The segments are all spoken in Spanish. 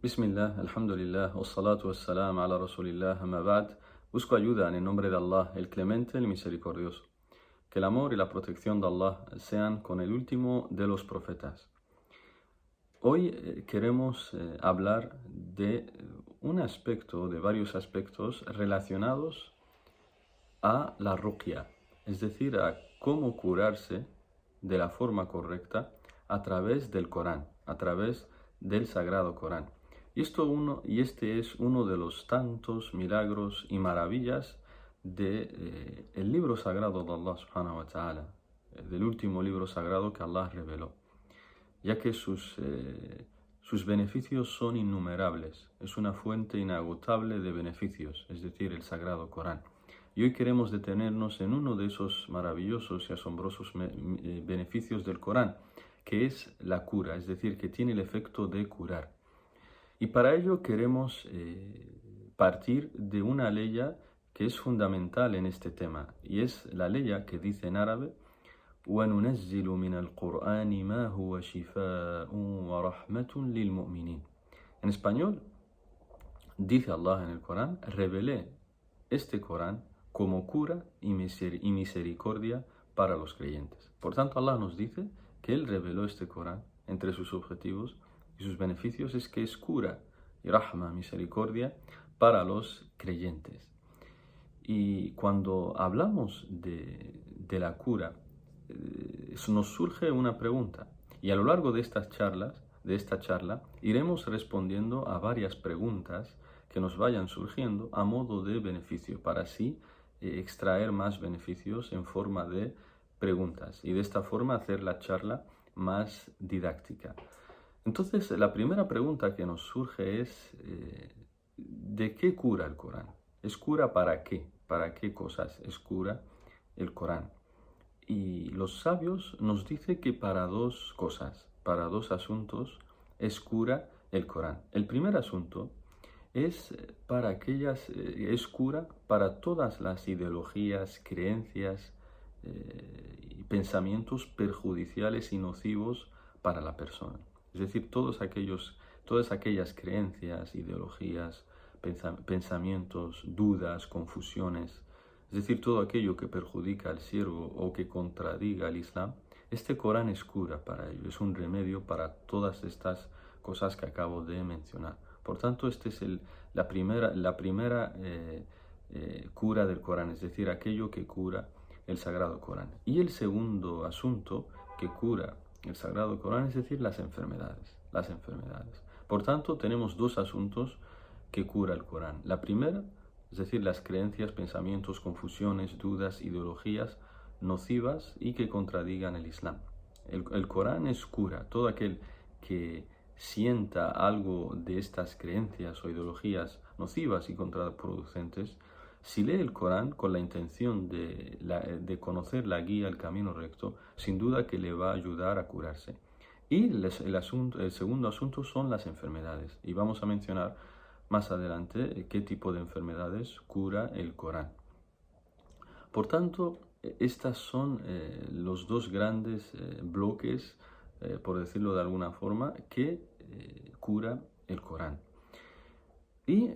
Bismillah, alhamdulillah, wassalatu wassalam ala rasulillah, amma ba'd. Busco ayuda en el nombre de Allah, el clemente, el misericordioso. Que el amor y la protección de Allah sean con el último de los profetas. Hoy queremos hablar de un aspecto, de varios aspectos relacionados a la ruqya, es decir, a cómo curarse de la forma correcta a través del Corán, a través del Sagrado Corán. Y este es uno de los tantos milagros y maravillas del libro sagrado de Allah subhanahu wa ta'ala, del último libro sagrado que Allah reveló, ya que sus beneficios son innumerables, es una fuente inagotable de beneficios, es decir, el Sagrado Corán. Y hoy queremos detenernos en uno de esos maravillosos y asombrosos beneficios del Corán, que es la cura, es decir, que tiene el efecto de curar. Y para ello queremos partir de una ley que es fundamental en este tema, y es la ley que dice en árabe: وَنُنَزِّلُ مِنَ الْقُرْآنِ مَا هُوَ شِفَاءٌ وَرَحْمَةٌ لِلْمُؤْمِنِينَ. En español, dice Allah en el Corán: revelé este Corán como cura y misericordia para los creyentes. Por tanto, Allah nos dice que Él reveló este Corán. Entre sus objetivos y sus beneficios es que es cura y rahma, misericordia para los creyentes. Y cuando hablamos de la cura, nos surge una pregunta. Y a lo largo de esta charla, iremos respondiendo a varias preguntas que nos vayan surgiendo a modo de beneficio, para así extraer más beneficios en forma de preguntas y de esta forma hacer la charla más didáctica. Entonces, la primera pregunta que nos surge es ¿de qué cura el Corán? ¿Es cura para qué? ¿Para qué cosas es cura el Corán? Y los sabios nos dicen que para dos cosas, para dos asuntos, es cura el Corán. El primer asunto es es cura para todas las ideologías, creencias y pensamientos perjudiciales y nocivos para la persona. Es decir, todas aquellas creencias, ideologías, pensamientos, dudas, confusiones, es decir, todo aquello que perjudica al siervo o que contradiga al Islam, este Corán es cura para ello, es un remedio para todas estas cosas que acabo de mencionar. Por tanto, esta es la primera cura del Corán, es decir, aquello que cura el Sagrado Corán. Y el segundo asunto que cura el Sagrado Corán, es decir, las enfermedades. Por tanto, tenemos dos asuntos que cura el Corán. La primera, es decir, las creencias, pensamientos, confusiones, dudas, ideologías nocivas y que contradigan el Islam. El Corán es cura. Todo aquel que sienta algo de estas creencias o ideologías nocivas y contraproducentes, si lee el Corán con la intención de conocer la guía, el camino recto, sin duda que le va a ayudar a curarse. Y el segundo asunto son las enfermedades. Y vamos a mencionar más adelante qué tipo de enfermedades cura el Corán. Por tanto, estas son los dos grandes bloques, por decirlo de alguna forma, que cura el Corán. Y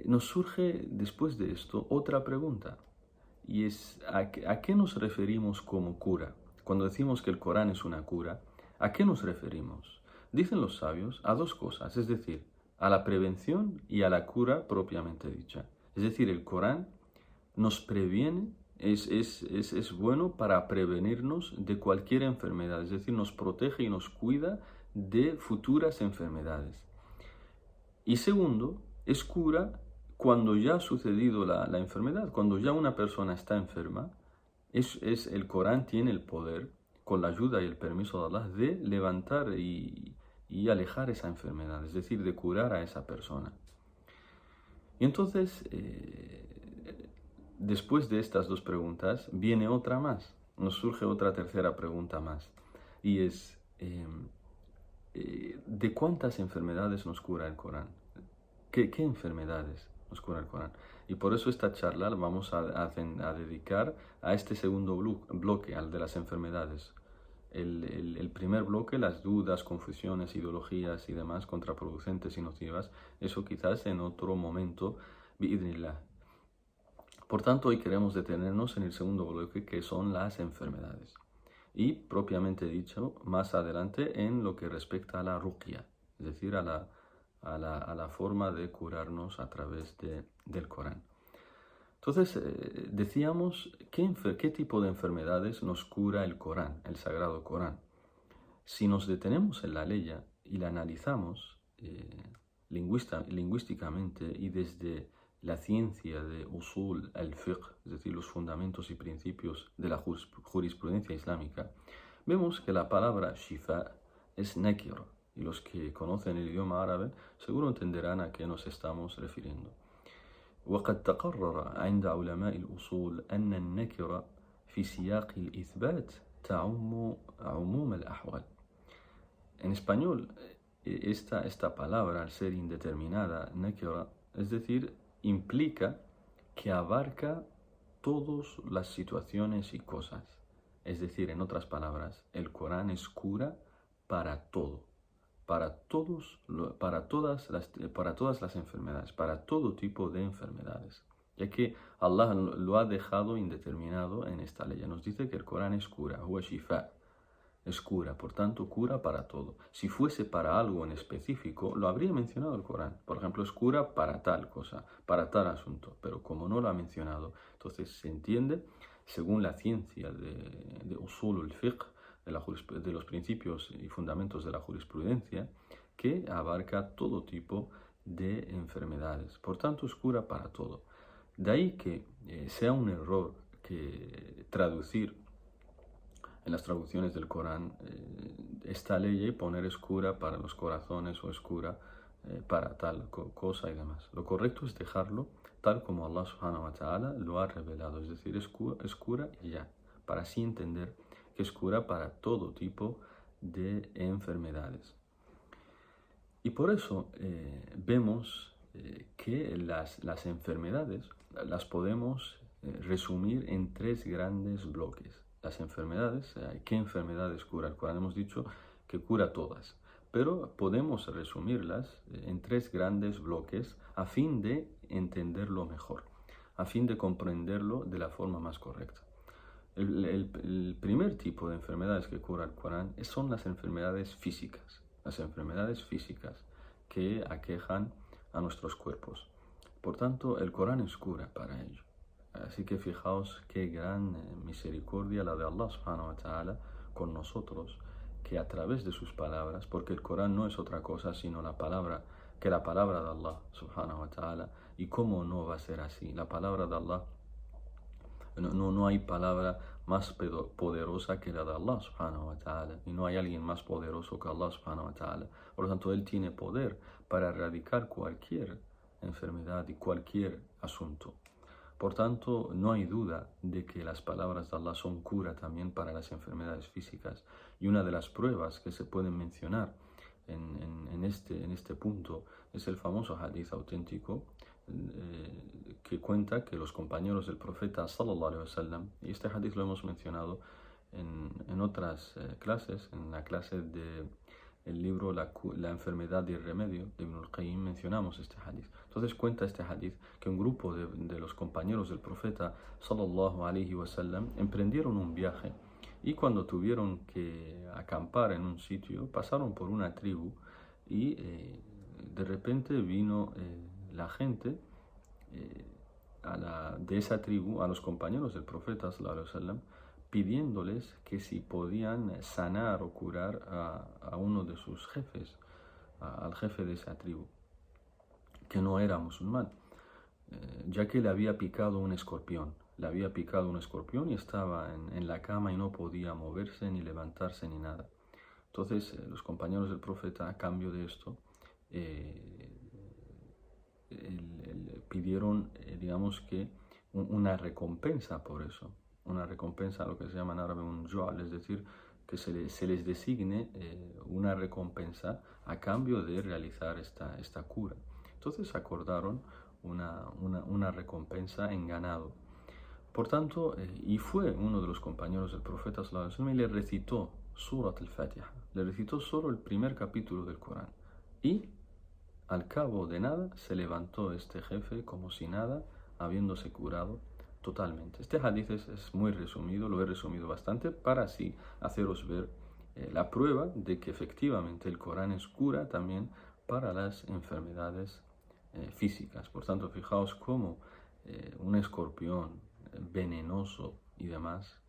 nos surge después de esto otra pregunta, y es ¿a qué nos referimos como cura? Cuando decimos que el Corán es una cura, ¿a qué nos referimos? Dicen los sabios a dos cosas, es decir, a la prevención y a la cura propiamente dicha. Es decir, el Corán nos previene, es bueno para prevenirnos de cualquier enfermedad, es decir, nos protege y nos cuida de futuras enfermedades. Y segundo, es cura cuando ya ha sucedido la enfermedad, cuando ya una persona está enferma, el Corán tiene el poder, con la ayuda y el permiso de Allah, de levantar y alejar esa enfermedad, es decir, de curar a esa persona. Y entonces, después de estas dos preguntas, viene otra más, nos surge otra tercera pregunta más, y es ¿de cuántas enfermedades nos cura el Corán? ¿Qué enfermedades nos cura el Corán? Y por eso esta charla la vamos a dedicar a este segundo bloque, al de las enfermedades. el primer bloque, las dudas, confusiones, ideologías y demás contraproducentes y nocivas, eso quizás en otro momento, bi'idhnillah. Por tanto, hoy queremos detenernos en el segundo bloque, que son las enfermedades. Y, propiamente dicho, más adelante en lo que respecta a la ruqya, es decir, a la forma de curarnos a través del Corán. Entonces, decíamos, ¿qué tipo de enfermedades nos cura el Corán, el Sagrado Corán? Si nos detenemos en la ley y la analizamos lingüísticamente y desde la ciencia de usul al-fiqh, es decir, los fundamentos y principios de la jurisprudencia islámica, vemos que la palabra shifa es nakira, y los que conocen el idioma árabe seguro entenderán a qué nos estamos refiriendo. وقد تقرر عند علماء الأصول أن النكرة في سياق الإثبات تعم عموم الأحوال. En español, esta palabra, al ser indeterminada, nakira, es decir, implica que abarca todas las situaciones y cosas. Es decir, en otras palabras, el Corán es cura para todo. Para todas las enfermedades, para todo tipo de enfermedades, ya que Allah lo ha dejado indeterminado en esta ley. Nos dice que el Corán es cura, huwa shifa, es cura, por tanto cura para todo. Si fuese para algo en específico, lo habría mencionado el Corán. Por ejemplo, es cura para tal cosa, para tal asunto, pero como no lo ha mencionado, entonces se entiende, según la ciencia de usul al-fiqh, de los principios y fundamentos de la jurisprudencia, que abarca todo tipo de enfermedades. Por tanto, es cura para todo. De ahí que sea un error que traducir en las traducciones del Corán esta ley y poner es cura para los corazones o es cura para tal cosa y demás. Lo correcto es dejarlo tal como Allah subhanahu wa ta'ala lo ha revelado, es decir, es cura y ya, para así entender que es cura para todo tipo de enfermedades. Y por eso vemos que las enfermedades las podemos resumir en tres grandes bloques. Las enfermedades, ¿qué enfermedades cura el Corán? Hemos dicho que cura todas, pero podemos resumirlas en tres grandes bloques a fin de entenderlo mejor, a fin de comprenderlo de la forma más correcta. El primer tipo de enfermedades que cura el Corán son las enfermedades físicas que aquejan a nuestros cuerpos. Por tanto, el Corán es cura para ello. Así que fijaos qué gran misericordia la de Allah subhanahu wa ta'ala con nosotros, que a través de sus palabras, porque el Corán no es otra cosa sino la palabra de Allah subhanahu wa ta'ala, y cómo no va a ser así, la palabra de Allah. No hay palabra más poderosa que la de Allah subhanahu wa ta'ala, y no hay alguien más poderoso que Allah subhanahu wa ta'ala. Por lo tanto, Él tiene poder para erradicar cualquier enfermedad y cualquier asunto. Por tanto, no hay duda de que las palabras de Allah son cura también para las enfermedades físicas. Y una de las pruebas que se pueden mencionar en este punto es el famoso hadith auténtico que cuenta que los compañeros del profeta sallallahu alaihi wasallam, y este hadith lo hemos mencionado en otras clases, en la clase del libro la enfermedad y el remedio de Ibn al-Qayyim mencionamos este hadith. Entonces cuenta este hadith que un grupo de los compañeros del profeta sallallahu alaihi wasallam emprendieron un viaje, y cuando tuvieron que acampar en un sitio pasaron por una tribu y de repente vino la gente de esa tribu a los compañeros del profeta sallallahu alaihi wasallam pidiéndoles que si podían sanar o curar a uno de sus jefes, al jefe de esa tribu, que no era musulmán, ya que le había picado un escorpión. Y estaba en la cama y no podía moverse, ni levantarse, ni nada. Entonces los compañeros del profeta, a cambio de esto, pidieron, digamos que, una recompensa por eso. Una recompensa, lo que se llama en árabe un ju'al, es decir, que se les designe una recompensa a cambio de realizar esta cura. Entonces acordaron una recompensa en ganado. Por tanto, y fue uno de los compañeros del profeta sallallahu alaihi wasallam y le recitó Surat al-Fatiha. Le recitó solo el primer capítulo del Corán. Y al cabo de nada se levantó este jefe como si nada, habiéndose curado totalmente. Este hadith es muy resumido, lo he resumido bastante para así haceros ver la prueba de que efectivamente el Corán es cura también para las enfermedades físicas. Por tanto, fijaos cómo un escorpión venenoso y demás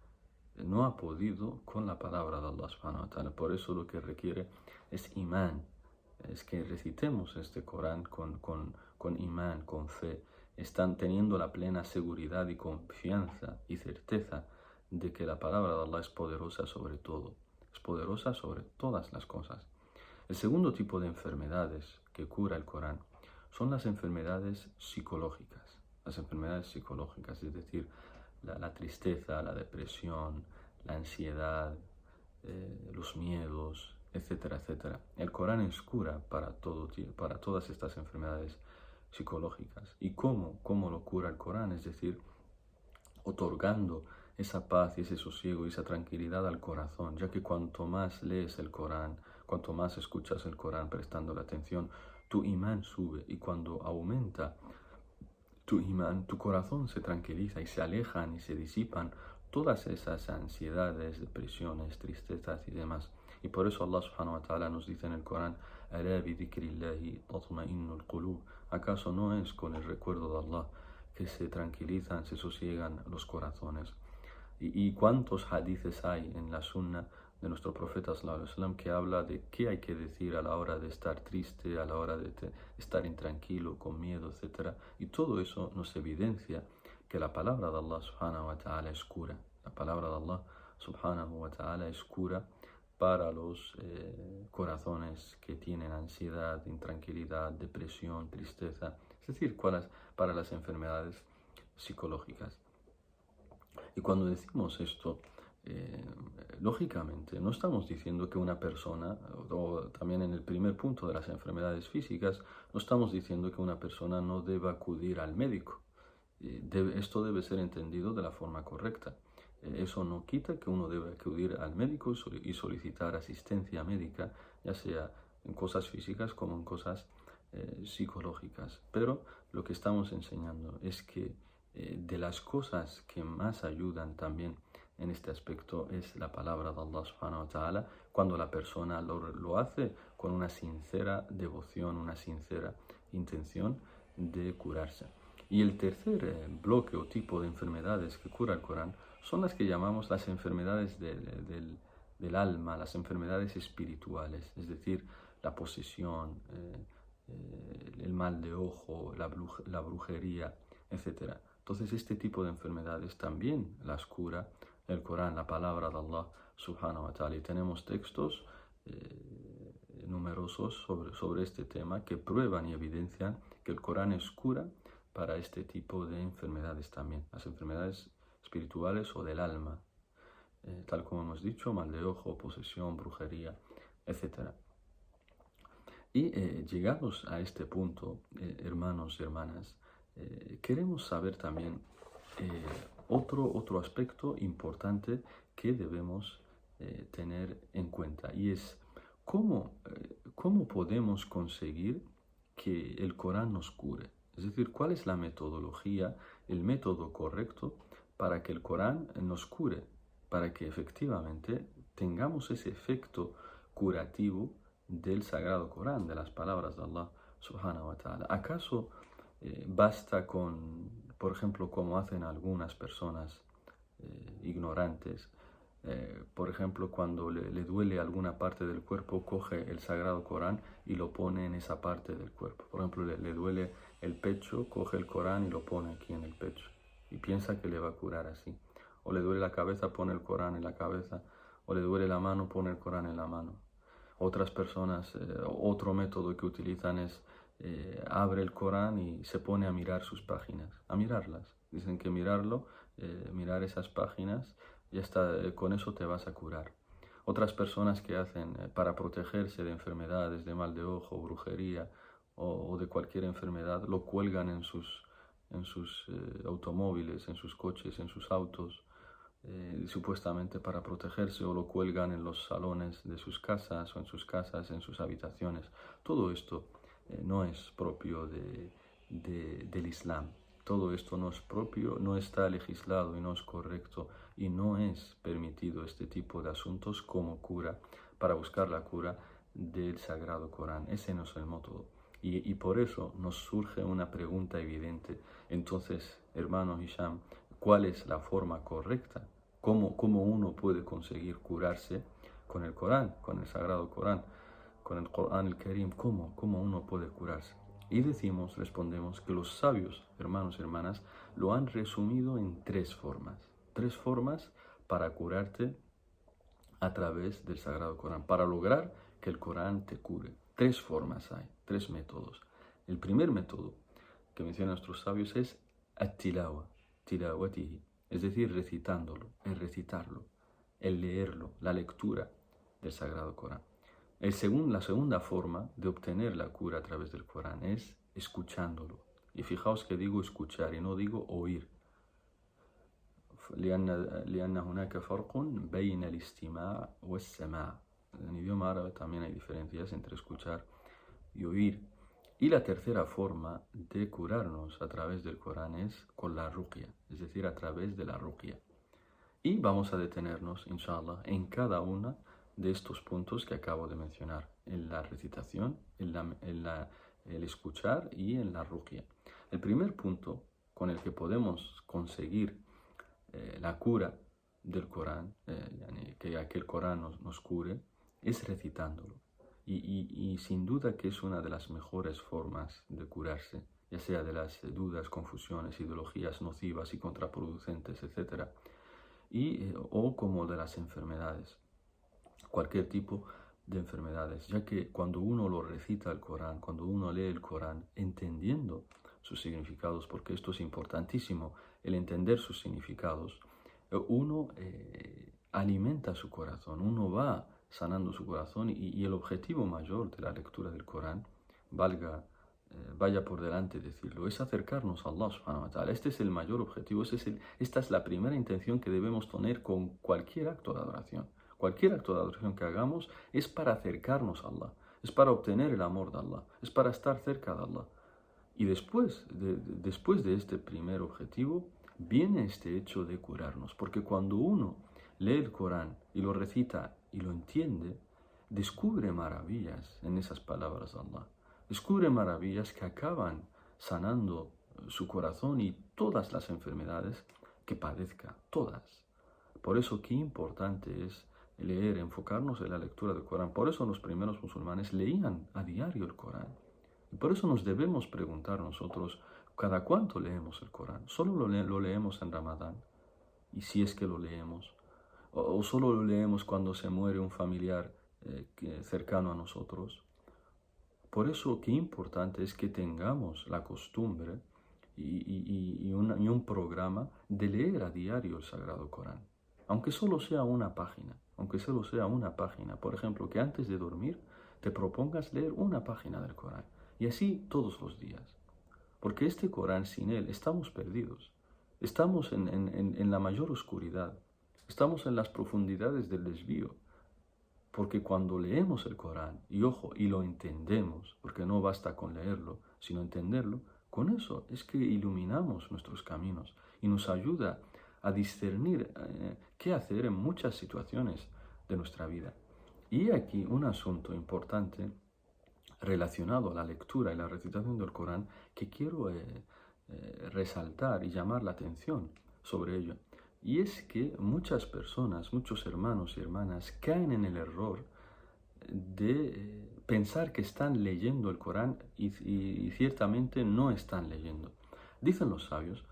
no ha podido con la palabra de Allah subhanahu wa ta'ala. Por eso lo que requiere es imán, es que recitemos este Corán con imán, con fe, están teniendo la plena seguridad y confianza y certeza de que la palabra de Allah es poderosa sobre todo, es poderosa sobre todas las cosas. El segundo tipo de enfermedades que cura el Corán son las enfermedades psicológicas. Las enfermedades psicológicas, es decir, la tristeza, la depresión, la ansiedad, los miedos, etcétera, etcétera. El Corán es cura para todas estas enfermedades psicológicas. ¿Y cómo lo cura el Corán? Es decir, otorgando esa paz y ese sosiego y esa tranquilidad al corazón, ya que cuanto más lees el Corán, cuanto más escuchas el Corán prestando la atención, tu imán sube, y cuando aumenta tu imán, tu corazón se tranquiliza y se alejan y se disipan todas esas ansiedades, depresiones, tristezas y demás. Y por eso Allah subhanahu wa ta'ala nos dice en el Corán: "Alā bi dhikrillahi tatma'innul qulūb". ¿Acaso no es con el recuerdo de Allah que se tranquilizan, se sosiegan los corazones? ¿Y cuántos hadices hay en la sunna de nuestro profeta sallallahu alaihi wasallam que habla de qué hay que decir a la hora de estar triste, a la hora de estar intranquilo, con miedo, etcétera? Y todo eso nos evidencia que la palabra de Allah subhanahu wa ta'ala es cura. La palabra de Allah subhanahu wa ta'ala es cura para los corazones que tienen ansiedad, intranquilidad, depresión, tristeza, es decir, para las enfermedades psicológicas. Y cuando decimos esto, lógicamente no estamos diciendo que una persona, o también en el primer punto de las enfermedades físicas, no estamos diciendo que una persona no deba acudir al médico. Esto debe ser entendido de la forma correcta. Eso no quita que uno debe acudir al médico y solicitar asistencia médica, ya sea en cosas físicas como en cosas psicológicas. Pero lo que estamos enseñando es que de las cosas que más ayudan también en este aspecto es la palabra de Allah subhanahu wa ta'ala, cuando la persona lo hace con una sincera devoción, una sincera intención de curarse. Y el tercer bloque o tipo de enfermedades que cura el Corán son las que llamamos las enfermedades del alma, las enfermedades espirituales, es decir, la posesión, el mal de ojo, la brujería, etc. Entonces este tipo de enfermedades también las cura el Corán, la palabra de Allah subhanahu wa ta'ala. Y tenemos textos numerosos sobre este tema que prueban y evidencian que el Corán es cura para este tipo de enfermedades también, las enfermedades espirituales o del alma, tal como hemos dicho, mal de ojo, posesión, brujería, etc. Y llegados a este punto, hermanos y hermanas, queremos saber también otro aspecto importante que debemos tener en cuenta, y es cómo podemos conseguir que el Corán nos cure. Es decir, cuál es la metodología, el método correcto para que el Corán nos cure, para que efectivamente tengamos ese efecto curativo del Sagrado Corán, de las palabras de Allah subhanahu wa ta'ala. ¿Acaso basta con, por ejemplo, como hacen algunas personas ignorantes, por ejemplo, cuando le duele alguna parte del cuerpo, coge el Sagrado Corán y lo pone en esa parte del cuerpo? Por ejemplo, le duele el pecho, coge el Corán y lo pone aquí en el pecho y piensa que le va a curar así. O le duele la cabeza, pone el Corán en la cabeza. O le duele la mano, pone el Corán en la mano. Otras personas, otro método que utilizan es abre el Corán y se pone a mirar sus páginas, a mirarlas. Dicen que mirar esas páginas, ya está, con eso te vas a curar. Otras personas que hacen para protegerse de enfermedades, de mal de ojo, brujería o de cualquier enfermedad, lo cuelgan en sus automóviles, en sus coches, en sus autos, supuestamente para protegerse, o lo cuelgan en los salones de sus casas o en sus casas, en sus habitaciones. Todo esto no es propio del Islam. Todo esto no es propio, no está legislado y no es correcto, y no es permitido este tipo de asuntos como cura, para buscar la cura del Sagrado Corán. Ese no es el método. Y por eso nos surge una pregunta evidente. Entonces, hermano Hisham, ¿cuál es la forma correcta? ¿Cómo uno puede conseguir curarse con el Corán, con el Sagrado Corán, con el Corán el Karim? ¿Cómo uno puede curarse? Y respondemos que los sabios, hermanos y hermanas, lo han resumido en tres formas. Tres formas para curarte a través del Sagrado Corán, para lograr que el Corán te cure. Tres formas hay, tres métodos. El primer método que mencionan nuestros sabios es at-tilawa, tilawatihi, es decir, recitándolo, el recitarlo, el leerlo, la lectura del Sagrado Corán. La segunda forma de obtener la cura a través del Corán es escuchándolo. Y fijaos que digo escuchar y no digo oír. لأن هناك فرق بين الاستماع والسماع. En idioma árabe también hay diferencias entre escuchar y oír. Y la tercera forma de curarnos a través del Corán es con la ruqya, es decir, a través de la ruqya. Y vamos a detenernos, inshallah, en cada una de estos puntos que acabo de mencionar, en la recitación, el escuchar y en la ruqya. El primer punto con el que podemos conseguir la cura del Corán, que el Corán nos cure, es recitándolo. Y sin duda que es una de las mejores formas de curarse, ya sea de las dudas, confusiones, ideologías nocivas y contraproducentes, etc. O como de las enfermedades, cualquier tipo de enfermedades, ya que cuando uno lo recita el Corán, cuando uno lee el Corán, entendiendo sus significados, porque esto es importantísimo, el entender sus significados, uno alimenta su corazón, uno va sanando su corazón, y el objetivo mayor de la lectura del Corán, vaya por delante decirlo, es acercarnos a Allah subhanahu wa ta'ala. Este es el mayor objetivo, esta es la primera intención que debemos tener con cualquier acto de adoración. Cualquier acto de adoración que hagamos es para acercarnos a Allah, es para obtener el amor de Allah, es para estar cerca de Allah. Y después de este primer objetivo, viene este hecho de curarnos, porque cuando uno lee el Corán y lo recita y lo entiende, descubre maravillas en esas palabras de Allah. Descubre maravillas que acaban sanando su corazón y todas las enfermedades que padezca, todas. Por eso qué importante es leer, enfocarnos en la lectura del Corán. Por eso los primeros musulmanes leían a diario el Corán. Y por eso nos debemos preguntar nosotros, ¿cada cuánto leemos el Corán? ¿Solo lo leemos en Ramadán? Y si es que lo leemos. ¿O solo lo leemos cuando se muere un familiar cercano a nosotros? Por eso qué importante es que tengamos la costumbre y un programa de leer a diario el Sagrado Corán. Aunque solo sea una página, por ejemplo, que antes de dormir te propongas leer una página del Corán. Y así todos los días. Porque este Corán, sin él, estamos perdidos. Estamos en la mayor oscuridad. Estamos en las profundidades del desvío. Porque cuando leemos el Corán, y ojo, y lo entendemos, porque no basta con leerlo, sino entenderlo, con eso es que iluminamos nuestros caminos y nos ayuda a discernir qué hacer en muchas situaciones de nuestra vida. Y aquí un asunto importante relacionado a la lectura y la recitación del Corán que quiero resaltar y llamar la atención sobre ello. Y es que muchas personas, muchos hermanos y hermanas caen en el error de pensar que están leyendo el Corán y ciertamente no están leyendo. Dicen los sabios,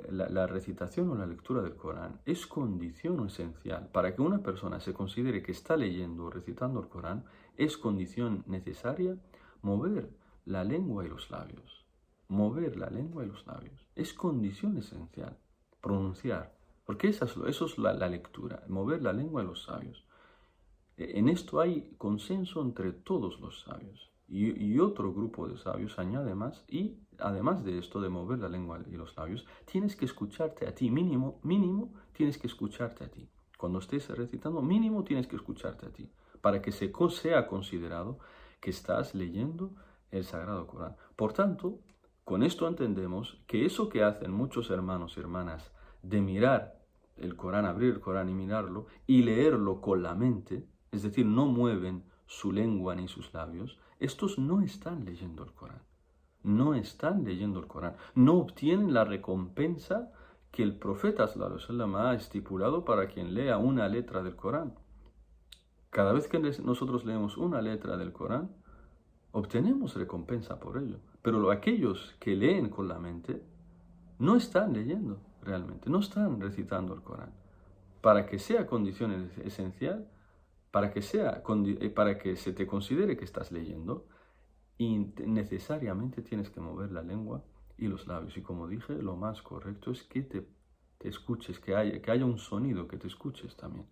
la recitación o la lectura del Corán es condición esencial para que una persona se considere que está leyendo o recitando el Corán. Es condición necesaria mover la lengua y los labios. Mover la lengua y los labios. Es condición esencial. Pronunciar. Porque eso es la lectura. Mover la lengua y los labios. En esto hay consenso entre todos los sabios. Y otro grupo de sabios añade más, y además de esto, de mover la lengua y los labios, tienes que escucharte a ti, mínimo tienes que escucharte a ti. Cuando estés recitando, mínimo tienes que escucharte a ti, para que sea considerado que estás leyendo el Sagrado Corán. Por tanto, con esto entendemos que eso que hacen muchos hermanos y hermanas de mirar el Corán, abrir el Corán y mirarlo y leerlo con la mente, es decir, no mueven su lengua ni sus labios, estos no están leyendo el Corán. No están leyendo el Corán. No obtienen la recompensa que el profeta sallallahu alaihi wasallam ha estipulado para quien lea una letra del Corán. Cada vez que nosotros leemos una letra del Corán, obtenemos recompensa por ello. Pero aquellos que leen con la mente no están leyendo realmente, no están recitando el Corán. Para que sea condición esencial, para que se te considere que estás leyendo, y necesariamente tienes que mover la lengua y los labios. Y como dije, lo más correcto es que te escuches, que haya un sonido, que te escuches también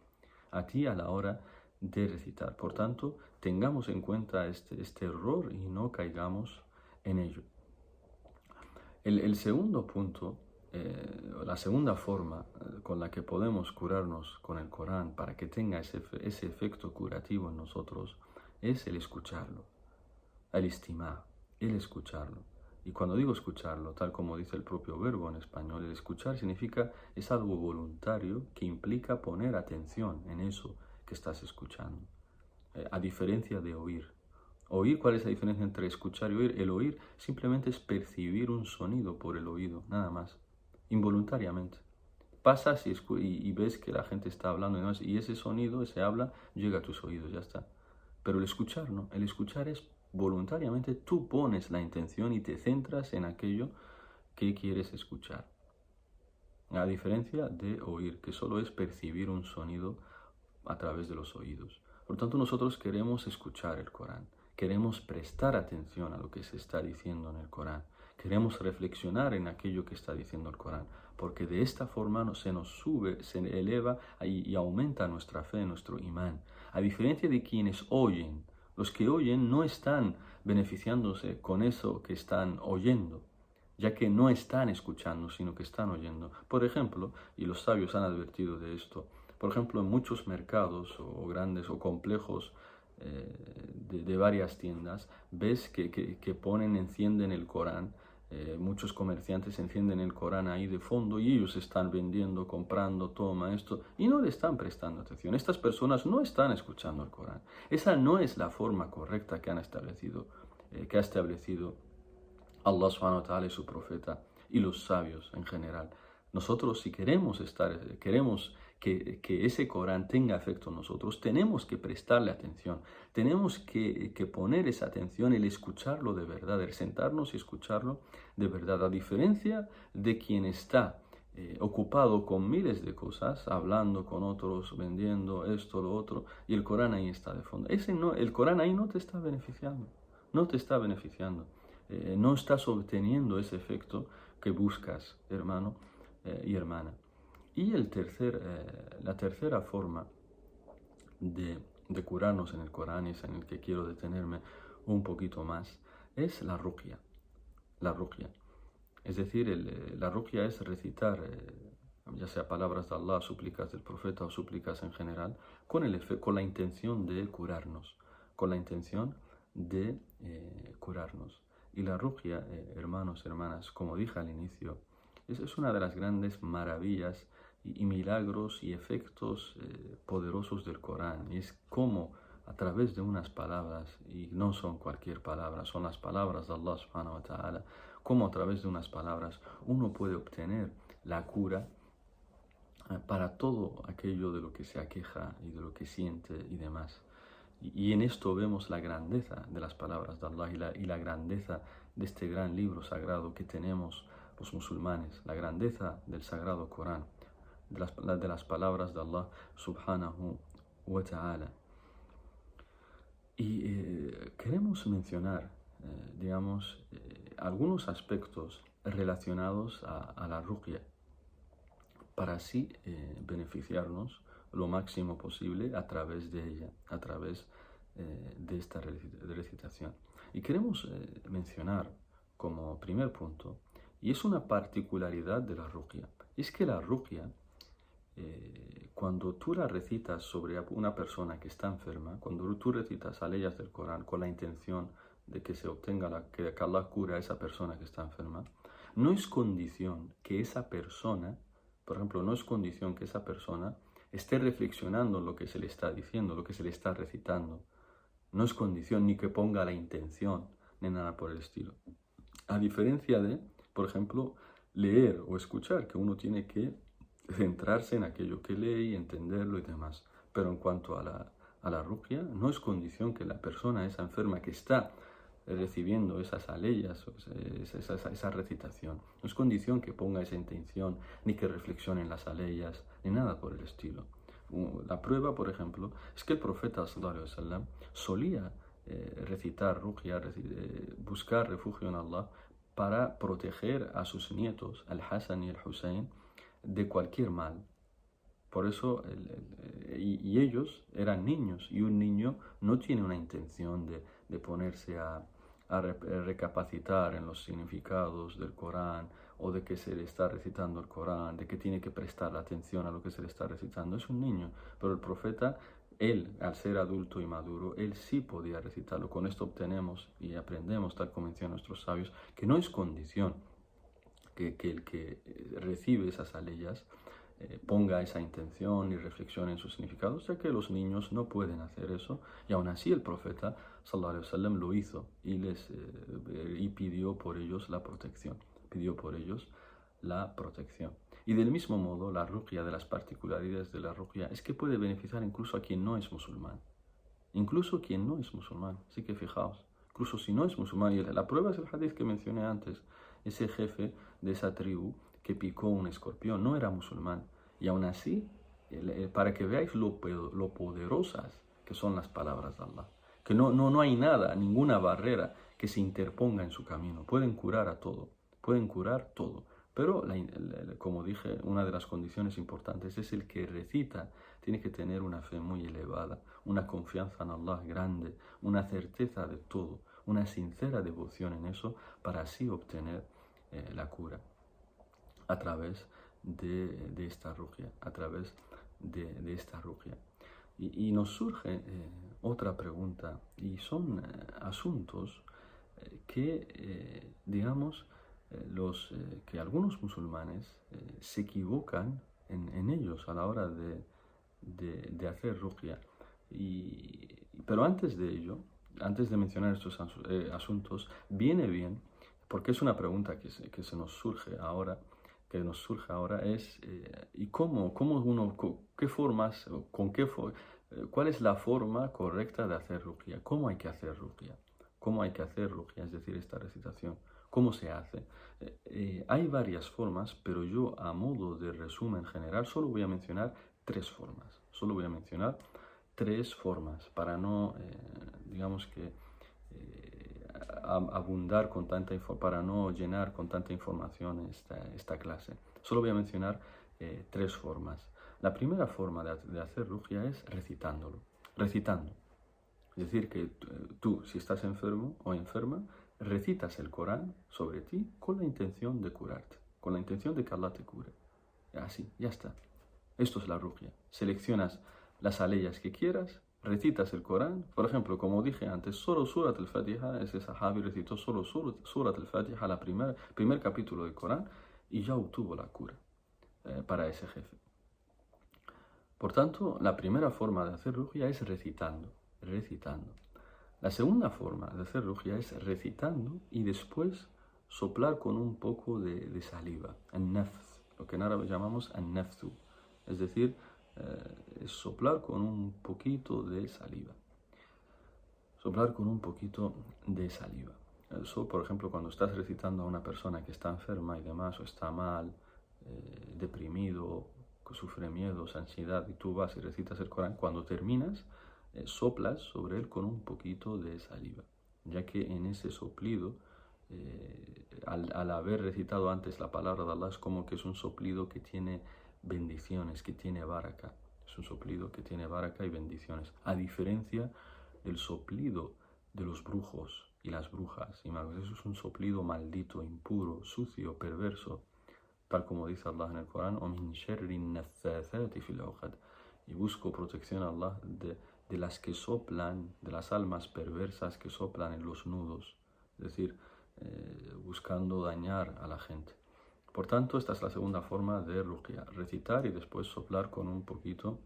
a ti a la hora de recitar. Por tanto, tengamos en cuenta este error y no caigamos en ello. El segundo punto, la segunda forma con la que podemos curarnos con el Corán para que tenga ese efecto curativo en nosotros es el escucharlo, el istimá, el escucharlo. Y cuando digo escucharlo, tal como dice el propio verbo en español, el escuchar significa, es algo voluntario que implica poner atención en eso que estás escuchando, a diferencia de oír. Oír, ¿cuál es la diferencia entre escuchar y oír? El oír simplemente es percibir un sonido por el oído, nada más, involuntariamente. Pasas y ves que la gente está hablando y demás, y ese sonido, ese habla, llega a tus oídos, ya está. Pero el escuchar no, el escuchar es voluntariamente tú pones la intención y te centras en aquello que quieres escuchar. A diferencia de oír, que solo es percibir un sonido a través de los oídos. Por tanto, nosotros queremos escuchar el Corán. Queremos prestar atención a lo que se está diciendo en el Corán. Queremos reflexionar en aquello que está diciendo el Corán, porque de esta forma se nos sube, se eleva y aumenta nuestra fe, nuestro imán. A diferencia de quienes oyen, los que oyen no están beneficiándose con eso que están oyendo, ya que no están escuchando, sino que están oyendo. Por ejemplo, y los sabios han advertido de esto, por ejemplo, en muchos mercados o grandes o complejos de varias tiendas, ves que encienden el Corán, muchos comerciantes encienden el Corán ahí de fondo y ellos están vendiendo, comprando, toma esto, y no le están prestando atención. Estas personas no están escuchando el Corán. Esa no es la forma correcta que ha establecido Allah subhanahu wa ta'ala y su profeta y los sabios en general. Nosotros, si queremos que ese Corán tenga efecto en nosotros, tenemos que prestarle atención, tenemos que poner esa atención, el escucharlo de verdad, el sentarnos y escucharlo de verdad, a diferencia de quien está ocupado con miles de cosas, hablando con otros, vendiendo esto, lo otro, y el Corán ahí está de fondo. El Corán ahí no te está beneficiando, no te está beneficiando. No estás obteniendo ese efecto que buscas, hermano y hermana. Y la tercera forma de curarnos en el Corán, es en el que quiero detenerme un poquito más, es la ruqya. La ruqya. Es decir, la ruqya es recitar, ya sea palabras de Allah, súplicas del profeta o súplicas en general, con la intención de curarnos. Con la intención de curarnos. Y la ruqya, hermanos, hermanas, como dije al inicio, es una de las grandes maravillas y milagros y efectos poderosos del Corán. Y es como a través de unas palabras, y no son cualquier palabra, son las palabras de Allah subhanahu wa ta'ala, como a través de unas palabras uno puede obtener la cura para todo aquello de lo que se aqueja y de lo que siente y demás. Y en esto vemos la grandeza de las palabras de Allah y la grandeza de este gran libro sagrado que tenemos los musulmanes, la grandeza del sagrado Corán, de las palabras de Allah subhanahu wa ta'ala. Y queremos mencionar, algunos aspectos relacionados a la ruqya, para así beneficiarnos lo máximo posible a través de ella, a través de esta recitación. Y queremos mencionar como primer punto, y es una particularidad de la ruqya, es que la ruqya, cuando tú la recitas sobre una persona que está enferma, cuando tú recitas aleyas del Corán con la intención de que se obtenga que Allah cura a esa persona que está enferma, no es condición que esa persona, por ejemplo, no es condición que esa persona esté reflexionando en lo que se le está diciendo, lo que se le está recitando. No es condición ni que ponga la intención, ni nada por el estilo. A diferencia de, por ejemplo, leer o escuchar, que uno tiene que centrarse en aquello que lee y entenderlo y demás. Pero en cuanto a la ruqya, no es condición que la persona, esa enferma que está recibiendo esas aleyas, esa recitación, no es condición que ponga esa intención, ni que reflexione en las aleyas, ni nada por el estilo. La prueba, por ejemplo, es que el profeta sallallahu alaihi wasallam solía recitar ruqya, buscar refugio en Allah para proteger a sus nietos, al Hassan y al Hussein, de cualquier mal. Por eso, y ellos eran niños, y un niño no tiene una intención de ponerse a recapacitar en los significados del Corán, o de que se le está recitando el Corán, de que tiene que prestar atención a lo que se le está recitando. Es un niño, pero el profeta, él, al ser adulto y maduro, él sí podía recitarlo. Con esto obtenemos y aprendemos, tal como mencionan nuestros sabios, que no es condición que el que recibe esas aleyas ponga esa intención y reflexione en sus significados, ya que los niños no pueden hacer eso, y aún así el profeta sallallahu alaihi wasallam lo hizo y pidió por ellos la protección, Y del mismo modo, la ruqya, de las particularidades de la ruqya, es que puede beneficiar incluso a quien no es musulmán. Así que fijaos, incluso si no es musulmán, y la prueba es el hadith que mencioné antes, ese jefe de esa tribu que picó un escorpión no era musulmán, y aún así, para que veáis lo poderosas que son las palabras de Allah, que no hay nada, ninguna barrera que se interponga en su camino, pueden curar todo, pero como dije, una de las condiciones importantes es el que recita, tiene que tener una fe muy elevada, una confianza en Allah grande, una certeza de todo, una sincera devoción en eso, para así obtener la cura a través de esta ruqya, Y nos surge otra pregunta, y son asuntos que, digamos, que algunos musulmanes se equivocan en ellos a la hora de hacer ruqya. Pero antes de ello, antes de mencionar estos asuntos, viene bien, porque es una pregunta que nos surge ahora, es ¿y cómo uno, qué formas, cuál es la forma correcta de hacer ruqya? ¿Cómo hay que hacer ruqya? Es decir, esta recitación. ¿Cómo se hace? Hay varias formas, pero yo, a modo de resumen general, solo voy a mencionar tres formas para no, digamos que, abundar con para no llenar con tanta información esta clase. Solo voy a mencionar tres formas. La primera forma de hacer ruqya es recitando. Es decir, que tú, si estás enfermo o enferma, recitas el Corán sobre ti con la intención de curarte, con la intención de que Allah te cure. Así, ya está. Esto es la ruqya. Seleccionas las aleyas que quieras, recitas el Corán. Por ejemplo, como dije antes, solo Surat al-Fatiha, ese sahabi recitó solo Surat al-Fatiha, primer capítulo del Corán, y ya obtuvo la cura para ese jefe. Por tanto, la primera forma de hacer ruqya es recitando. La segunda forma de hacer ruqya es recitando y después soplar con un poco de saliva, an-nafth, lo que en árabe llamamos an-nafthu, es decir, es soplar con un poquito de saliva. Eso, por ejemplo, cuando estás recitando a una persona que está enferma y demás, o está mal, deprimido, que sufre miedos, ansiedad, y tú vas y recitas el Corán, cuando terminas, soplas sobre él con un poquito de saliva, ya que en ese soplido, al haber recitado antes la palabra de Allah, es como que es un soplido que tiene bendiciones, que tiene baraka. Es un soplido que tiene baraka y bendiciones, a diferencia del soplido de los brujos y las brujas y magos. Eso es un soplido maldito, impuro, sucio, perverso, tal como dice Allah en el Corán, وَمِن شَرِّ النَّفَّاثَاتِ فِي الْعُقَدِ. Y busco protección a Allah de las que soplan, de las almas perversas que soplan en los nudos, es decir, buscando dañar a la gente. Por tanto, esta es la segunda forma de ruqya, recitar y después soplar con un poquito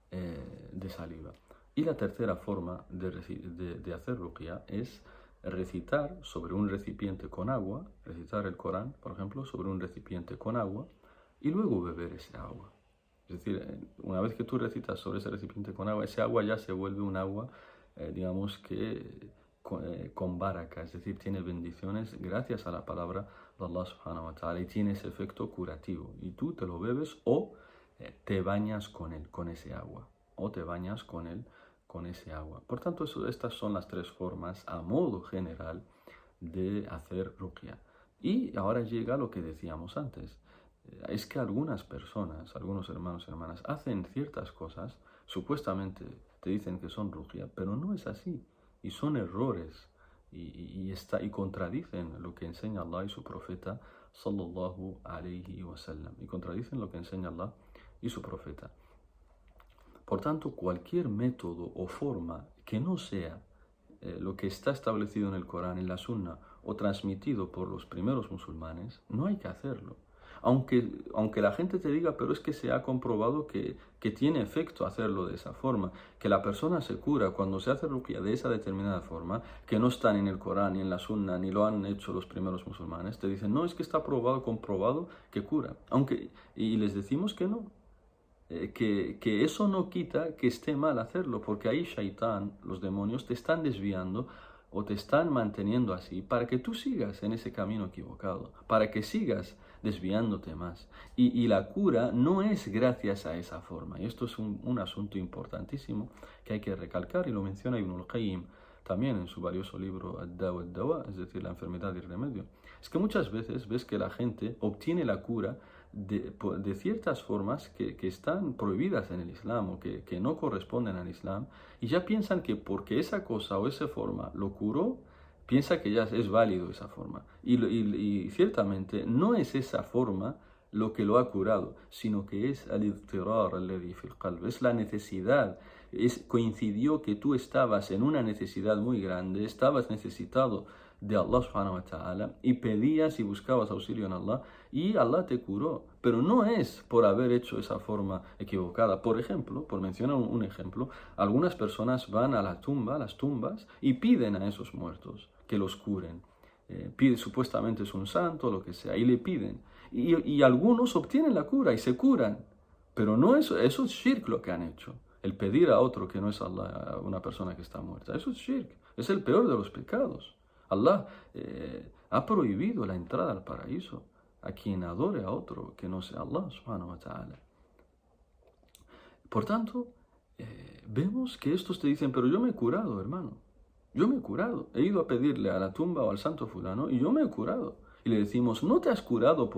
de saliva. Y la tercera forma de hacer ruqya es recitar sobre un recipiente con agua, recitar el Corán, por ejemplo, sobre un recipiente con agua y luego beber ese agua. Es decir, una vez que tú recitas sobre ese recipiente con agua, ese agua ya se vuelve un agua, digamos que con baraka, es decir, tiene bendiciones gracias a la palabra de Allah subhanahu wa ta'ala y tiene ese efecto curativo. Y tú te lo bebes o te bañas con él, con ese agua, o te bañas con él, con ese agua. Por tanto, estas son las tres formas a modo general de hacer ruqya. Y ahora llega lo que decíamos antes. Es que algunas personas, algunos hermanos y hermanas, hacen ciertas cosas, supuestamente te dicen que son ruqya, pero no es así. Y son errores y contradicen lo que enseña Allah y su profeta sallallahu alayhi wa sallam. Y contradicen lo que enseña Allah y su profeta. Por tanto, cualquier método o forma que no sea lo que está establecido en el Corán, en la Sunna o transmitido por los primeros musulmanes, no hay que hacerlo. Aunque la gente te diga, pero es que se ha comprobado que tiene efecto hacerlo de esa forma, que la persona se cura cuando se hace ruqya de esa determinada forma, que no están en el Corán, ni en la Sunna, ni lo han hecho los primeros musulmanes, te dicen, no, es que está comprobado que cura. Y les decimos que no. Que eso no quita que esté mal hacerlo, porque ahí Shaitán, los demonios, te están desviando o te están manteniendo así para que tú sigas en ese camino equivocado, para que sigas desviándote más. Y la cura no es gracias a esa forma. Y esto es un asunto importantísimo que hay que recalcar y lo menciona Ibn al-Qayyim también en su valioso libro Ad-Dawa ad-Dawa, es decir, la enfermedad y el remedio. Es que muchas veces ves que la gente obtiene la cura de ciertas formas que están prohibidas en el Islam o que no corresponden al Islam y ya piensan que porque esa cosa o esa forma lo curó, piensa que ya es válido esa forma. Y ciertamente no es esa forma lo que lo ha curado, sino que es al-idtirar alladhi fil qalb, es la necesidad. Coincidió que tú estabas en una necesidad muy grande, estabas necesitado de Allah subhanahu wa ta'ala y pedías y buscabas auxilio en Allah y Allah te curó, pero no es por haber hecho esa forma equivocada. Por ejemplo, por mencionar un ejemplo, algunas personas van a las tumbas y piden a esos muertos que los curen. Supuestamente es un santo, lo que sea, y le piden. Y algunos obtienen la cura y se curan, pero no eso es shirk lo que han hecho. El pedir a otro que no es Allah, a una persona que está muerta, eso es shirk, es el peor de los pecados. Allah ha prohibido la entrada al paraíso a quien adore a otro que no sea Allah subhanahu wa ta'ala. Por tanto, vemos que estos te dicen, pero yo me he curado, hermano. Yo me he curado. He ido a pedirle a la tumba o al santo fulano y yo me he curado. Y le decimos, no te has curado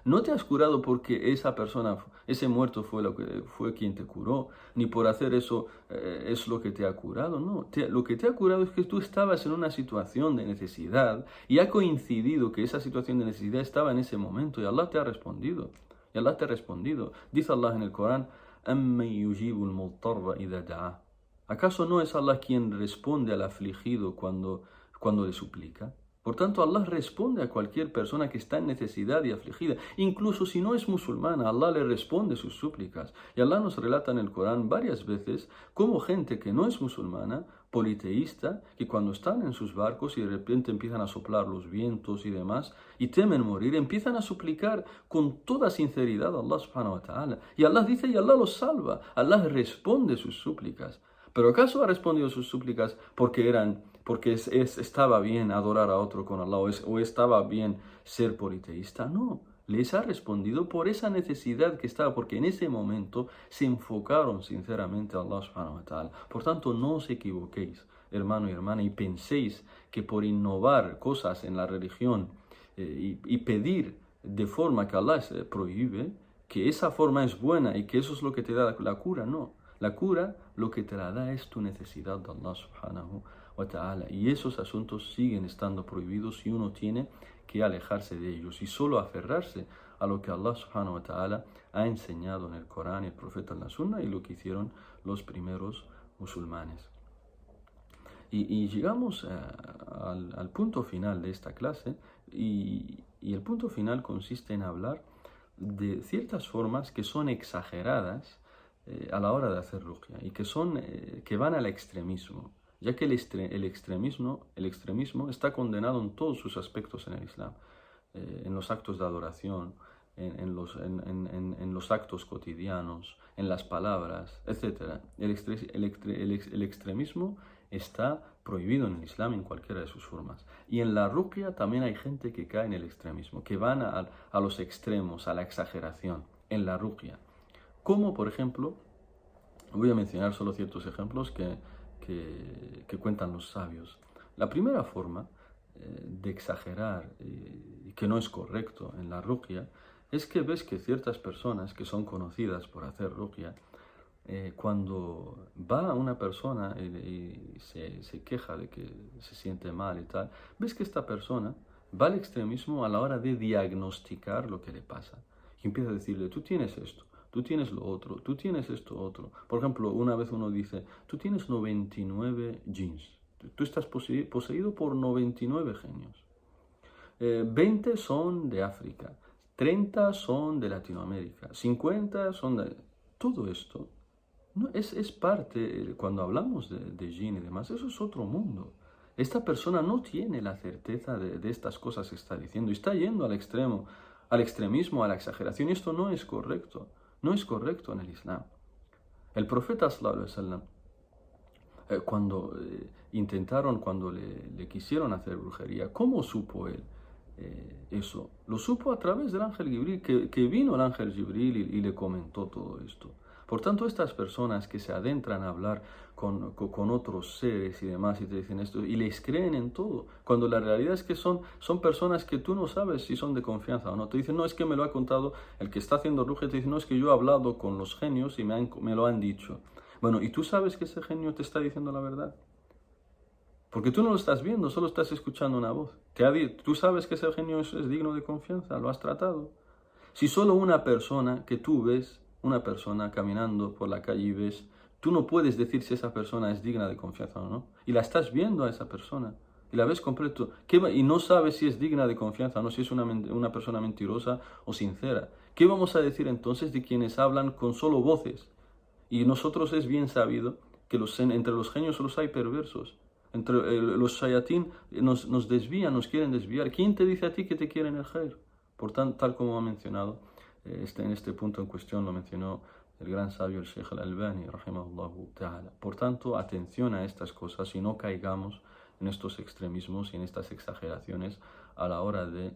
no te has curado porque esa persona, ese muerto fue quien te curó, ni por hacer eso es lo que te ha curado, no. Lo que te ha curado es que tú estabas en una situación de necesidad y ha coincidido que esa situación de necesidad estaba en ese momento y Allah te ha respondido. Y Allah te ha respondido. Dice Allah en el Corán, أَمَّنْ يُجِيبُ الْمُضْطَرَّ إِذَا دَعَاهُ. ¿Acaso no es Allah quien responde al afligido cuando le suplica? Por tanto, Allah responde a cualquier persona que está en necesidad y afligida. Incluso si no es musulmana, Allah le responde sus súplicas. Y Allah nos relata en el Corán varias veces cómo gente que no es musulmana, politeísta, que cuando están en sus barcos y de repente empiezan a soplar los vientos y demás, y temen morir, empiezan a suplicar con toda sinceridad a Allah subhanahu wa ta'ala. Y Allah dice, y Allah los salva. Allah responde sus súplicas. ¿Pero acaso ha respondido sus súplicas porque estaba bien adorar a otro con Allah o estaba bien ser politeísta? No, les ha respondido por esa necesidad que estaba, porque en ese momento se enfocaron sinceramente a Allah subhanahu wa ta'ala. Por tanto, no os equivoquéis, hermano y hermana, y penséis que por innovar cosas en la religión y pedir de forma que Allah prohíbe, que esa forma es buena y que eso es lo que te da la cura. No. La cura lo que te la da es tu necesidad de Allah subhanahu wa ta'ala. Y esos asuntos siguen estando prohibidos y uno tiene que alejarse de ellos y solo aferrarse a lo que Allah subhanahu wa ta'ala ha enseñado en el Corán y el profeta en la Sunna y lo que hicieron los primeros musulmanes. Y llegamos al punto final de esta clase y el punto final consiste en hablar de ciertas formas que son exageradas a la hora de hacer ruqya y que van al extremismo, ya que el extremismo está condenado en todos sus aspectos en el Islam, en los actos de adoración, en los actos cotidianos, en las palabras, etc. El extremismo está prohibido en el Islam en cualquiera de sus formas. Y en la ruqya también hay gente que cae en el extremismo, que van a los extremos, a la exageración, en la ruqya. Como, por ejemplo, voy a mencionar solo ciertos ejemplos que cuentan los sabios. La primera forma de exagerar y que no es correcto en la ruqya es que ves que ciertas personas que son conocidas por hacer ruqya, cuando va una persona y se queja de que se siente mal y tal, ves que esta persona va al extremismo a la hora de diagnosticar lo que le pasa. Y empieza a decirle, tú tienes esto, tú tienes lo otro, tú tienes esto otro. Por ejemplo, una vez uno dice, tú tienes 99 jeans, tú estás poseído por 99 genios. 20 son de África, 30 son de Latinoamérica, 50 son de... Todo esto no, es parte, cuando hablamos de jinn y demás, eso es otro mundo. Esta persona no tiene la certeza de estas cosas que está diciendo, y está yendo al extremo, al extremismo, a la exageración, y esto no es correcto. No es correcto en el Islam. El profeta sallallahu alaihi wasallam, cuando le quisieron hacer brujería, ¿cómo supo él eso? Lo supo a través del ángel Jibril, que vino el ángel Jibril y le comentó todo esto. Por tanto, estas personas que se adentran a hablar con otros seres y demás y te dicen esto y les creen en todo, cuando la realidad es que son personas que tú no sabes si son de confianza o no. Te dicen, no, es que me lo ha contado el que está haciendo ruqya, te dice, no, es que yo he hablado con los genios y me lo han dicho. Bueno, ¿y tú sabes que ese genio te está diciendo la verdad? Porque tú no lo estás viendo, solo estás escuchando una voz. Tú sabes que ese genio es digno de confianza, lo has tratado. Si solo una persona que tú ves, una persona caminando por la calle y ves, tú no puedes decir si esa persona es digna de confianza o no. Y la estás viendo a esa persona y la ves completo. Y no sabes si es digna de confianza o no, si es una persona mentirosa o sincera. ¿Qué vamos a decir entonces de quienes hablan con solo voces? Y nosotros es bien sabido que entre los genios los hay perversos. Entre los shayatín nos desvían, nos quieren desviar. ¿Quién te dice a ti que te quieren el khair? Por tanto, tal como ha mencionado, en este punto en cuestión lo mencionó el gran sabio, el Sheikh al-Albani, rahimahullahu ta'ala. Por tanto, atención a estas cosas y no caigamos en estos extremismos y en estas exageraciones a la hora de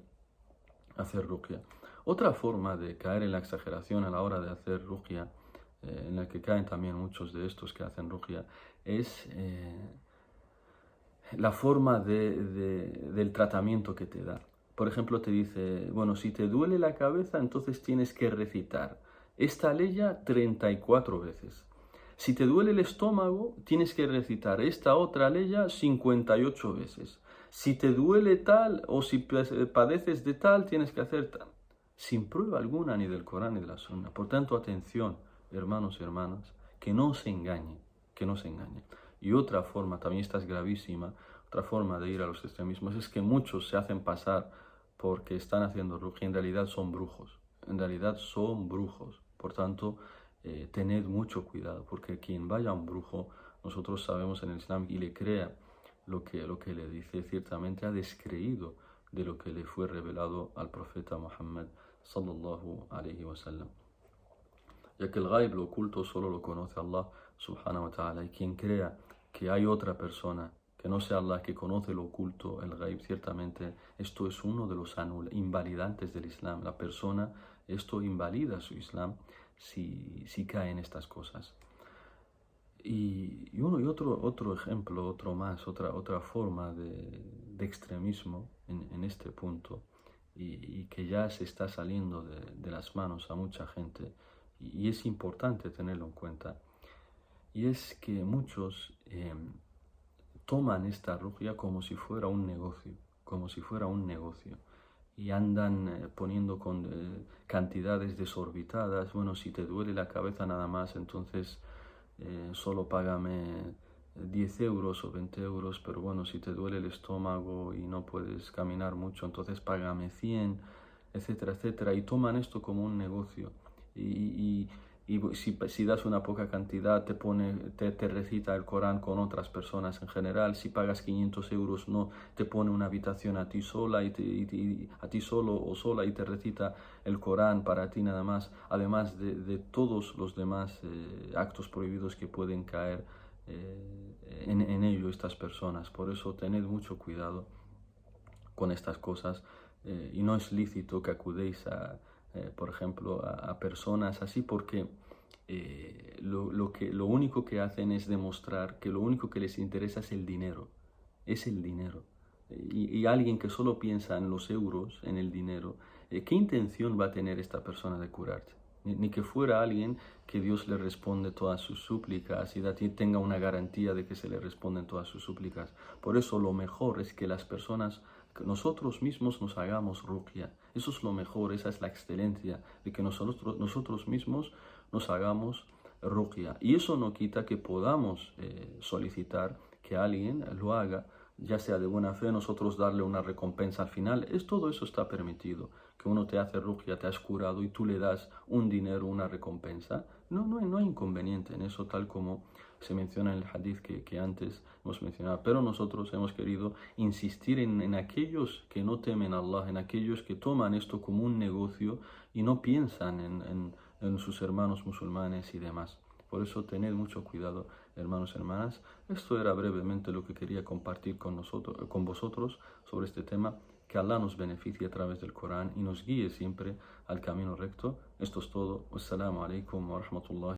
hacer ruqya. Otra forma de caer en la exageración a la hora de hacer ruqya, en la que caen también muchos de estos que hacen ruqya, es la forma del tratamiento que te da. Por ejemplo, te dice, bueno, si te duele la cabeza, entonces tienes que recitar esta leya 34 veces. Si te duele el estómago, tienes que recitar esta otra leya 58 veces. Si te duele tal o si padeces de tal, tienes que hacer tal. Sin prueba alguna ni del Corán ni de la Sunna. Por tanto, atención, hermanos y hermanas, que no se engañen, que no se engañen. Y otra forma, también esta es gravísima, otra forma de ir a los extremismos es que muchos se hacen pasar porque están haciendo ruqya, en realidad son brujos. En realidad son brujos. Por tanto, tened mucho cuidado, porque quien vaya a un brujo, nosotros sabemos en el Islam y le crea lo que le dice, ciertamente ha descreído de lo que le fue revelado al profeta Muhammad sallallahu alayhi wa sallam. Ya que el ghaib, lo oculto, solo lo conoce Allah subhanahu wa ta'ala, y quien crea que hay otra persona que no sea Allah que conoce lo oculto, el ghaib, ciertamente esto es uno de los invalidantes del Islam. La persona, esto invalida su Islam si cae en estas cosas. Y otro ejemplo, otra forma de extremismo en este punto, y que ya se está saliendo de las manos a mucha gente, y es importante tenerlo en cuenta, y es que muchos toman esta ruqya como si fuera un negocio, como si fuera un negocio. Y andan poniendo con cantidades desorbitadas. Bueno, si te duele la cabeza nada más, entonces solo págame 10 euros o 20 euros, pero bueno, si te duele el estómago y no puedes caminar mucho, entonces págame 100, etcétera, etcétera. Y toman esto como un negocio. Y si das una poca cantidad, te recita el Corán con otras personas en general. Si pagas 500 euros, no te pone una habitación a ti sola a ti solo o sola y te recita el Corán para ti nada más, además de todos los demás actos prohibidos que pueden caer en ello estas personas. Por eso tened mucho cuidado con estas cosas y no es lícito que acudéis por ejemplo, a personas así porque lo único que hacen es demostrar que lo único que les interesa es el dinero, es el dinero. Y alguien que solo piensa en los euros, en el dinero, ¿qué intención va a tener esta persona de curarte? Ni que fuera alguien que Dios le responde todas sus súplicas y tenga una garantía de que se le responden todas sus súplicas. Por eso lo mejor es que las personas, que nosotros mismos nos hagamos ruqya. Eso es lo mejor, esa es la excelencia, de que nosotros mismos nos hagamos ruqya. Y eso no quita que podamos solicitar que alguien lo haga, ya sea de buena fe, nosotros darle una recompensa al final. Todo eso está permitido. Que uno te hace ruqya, te has curado y tú le das un dinero, una recompensa. No hay inconveniente en eso, tal como se menciona en el hadith que antes hemos mencionado. Pero nosotros hemos querido insistir en aquellos que no temen a Allah, en aquellos que toman esto como un negocio y no piensan en sus hermanos musulmanes y demás. Por eso tened mucho cuidado, hermanos y hermanas. Esto era brevemente lo que quería compartir con vosotros sobre este tema. Que Allah nos beneficie a través del Corán y nos guíe siempre al camino recto. Esto es todo. Wassalamu alaikum wa rahmatullahi.